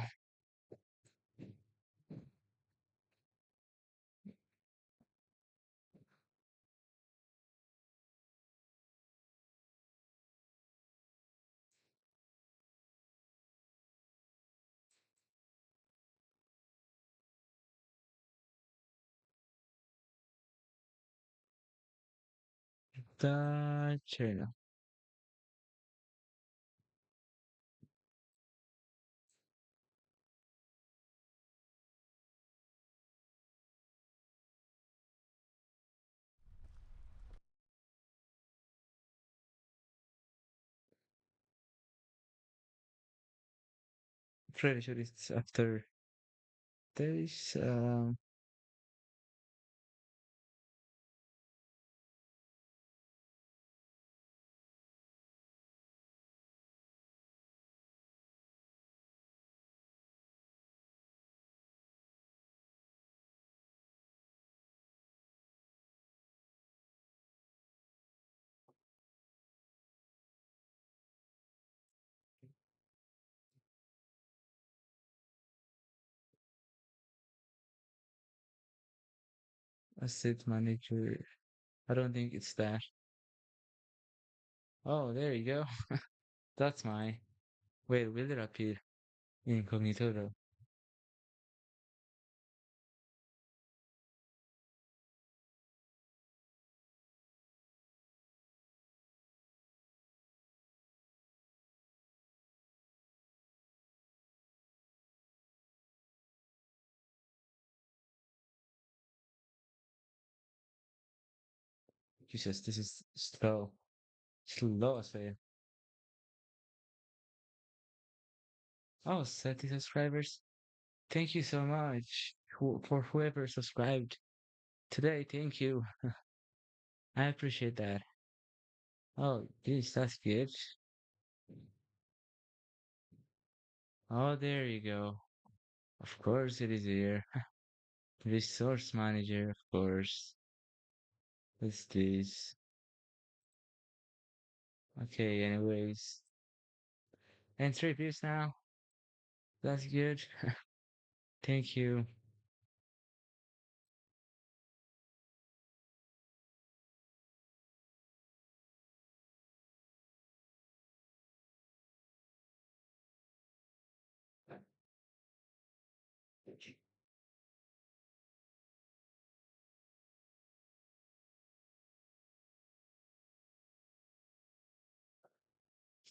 the channel. Pretty sure it's after this asset manager. I don't think it's that. Oh, there you go. That's my. Wait, will it appear incognito though? Jesus, this is slow. Slow as well. Oh, 30 subscribers. Thank you so much for whoever subscribed today. Thank you. I appreciate that. Oh, geez, that's good. Oh, there you go. Of course it is here. Resource manager, of course. What's this? Okay, anyways. And 3 views now. That's good. Thank you.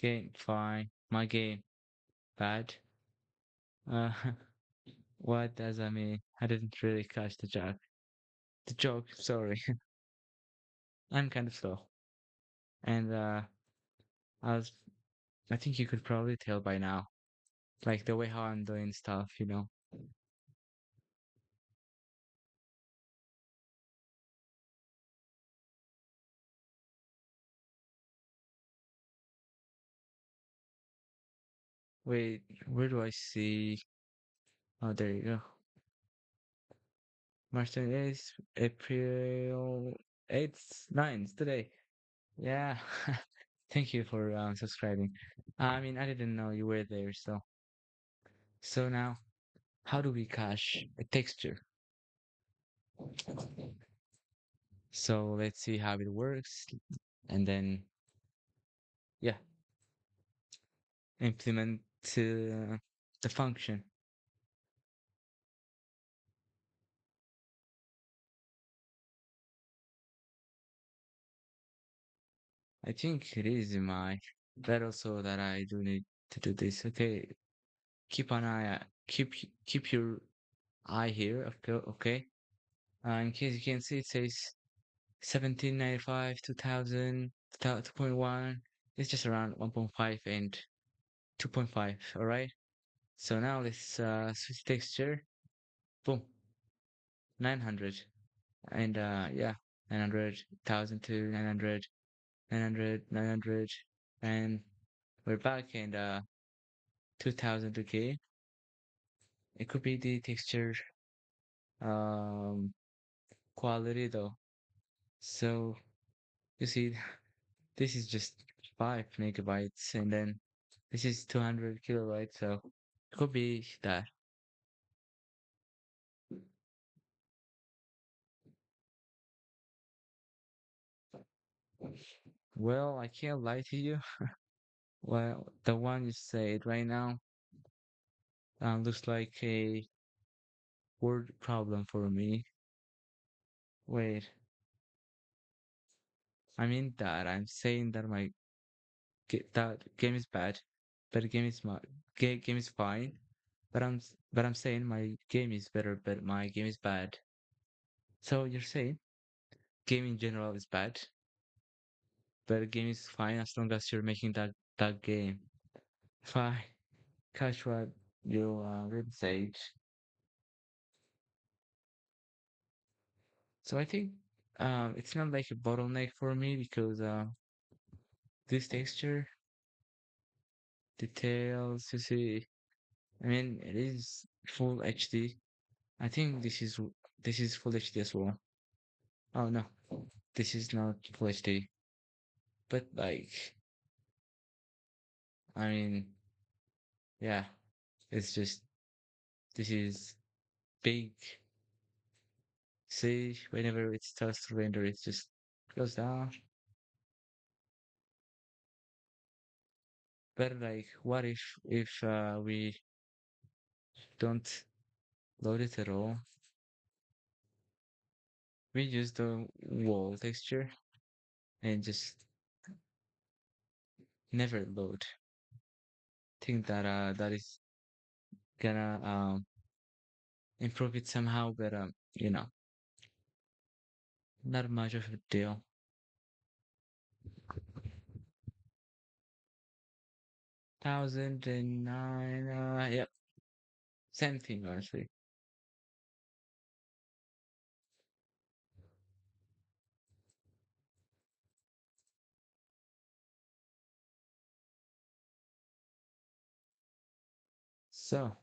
Game fine. My game bad. Uh, what does that mean? I didn't really catch the joke. The joke, sorry. I'm kind of slow. And I was I think you could probably tell by now. Like the way how I'm doing stuff. Wait, where do I see? Oh, there you go. March 28th, April 8th, 9th, today. Yeah. Thank you for subscribing. I mean, I didn't know you were there, so now, how do we cache a texture? So let's see how it works, and then yeah, implement the function. I think it is in my that also that I do need to do this. Okay, keep an eye, keep your eye here. Okay, okay. In case you can see, it says 1795, 2000, 2.1. It's just around 1.5 and 2.5. All right. So now let's switch texture. Boom, 900 and yeah, 900, 1000 to 900, 900, 900, and we're back and 2000. Okay, it could be the texture um quality though. So you see, this is just 5 MB, and then this is 200 kilobytes. So it could be that. Well, I can't lie to you. Well, the one you said right now looks like a word problem for me. Wait, I mean that I'm saying that that game is bad, but the game is my game is fine. But I'm saying my game is better, but my game is bad. So you're saying game in general is bad, but the game is fine as long as you're making that game. Fine, catch what you really say. So I think it's not like a bottleneck for me because this texture details you see. I mean it is full HD. I think this is full HD as well. Oh no, this is not full HD. But like, I mean, yeah, it's just this is big. See, whenever it starts to render, it just goes down. But like, what if we don't load it at all? We use the wall texture and just never load. Think that that is gonna improve it somehow, but not much of a deal. 1009. Yep, same thing honestly. So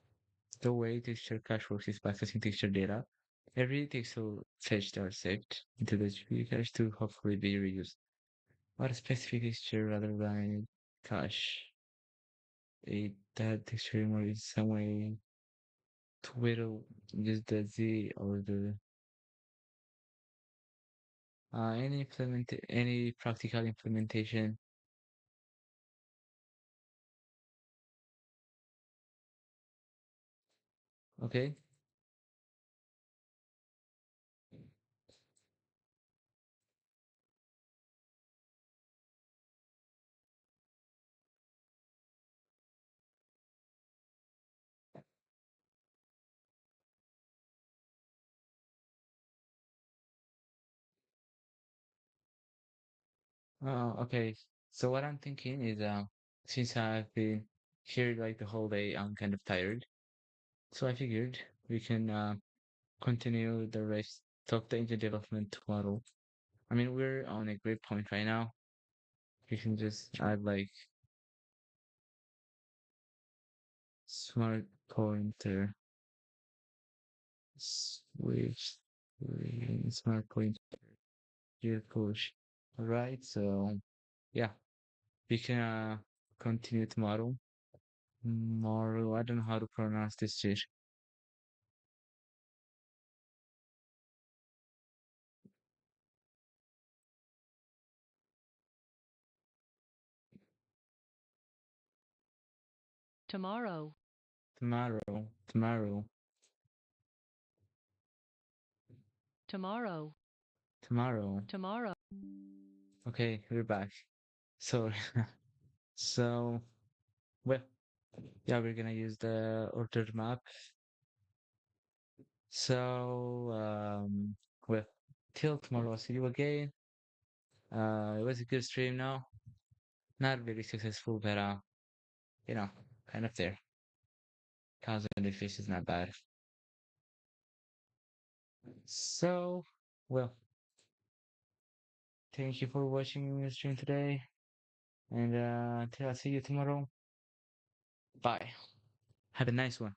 the way texture cache works is by fetching texture data Every pixel fetched are saved into the GPU cache to hopefully be reused. What a specific texture rather than cache. A that texture remote in some way to whittle just the Z or the any practical implementation. Okay. Okay. So what I'm thinking is, since I've been here like the whole day, I'm kind of tired. So I figured we can continue the rest of the engine development tomorrow. I mean, we're on a great point right now. We can just add like smart pointer switch smart pointer gear push. All right. So yeah, we can continue tomorrow. Tomorrow, I don't know how to pronounce this shit. tomorrow, Tomorrow, tomorrow, tomorrow, tomorrow. tomorrow, Okay, we're back. So, so, well, yeah, we're gonna use the ordered map. So, well, till tomorrow, I'll see you again. It was a good stream now. Not very successful, but, you know, kind of there. Cows and the fish is not bad. So, well, thank you for watching the stream today. And, till I see you tomorrow. Bye. Have a nice one.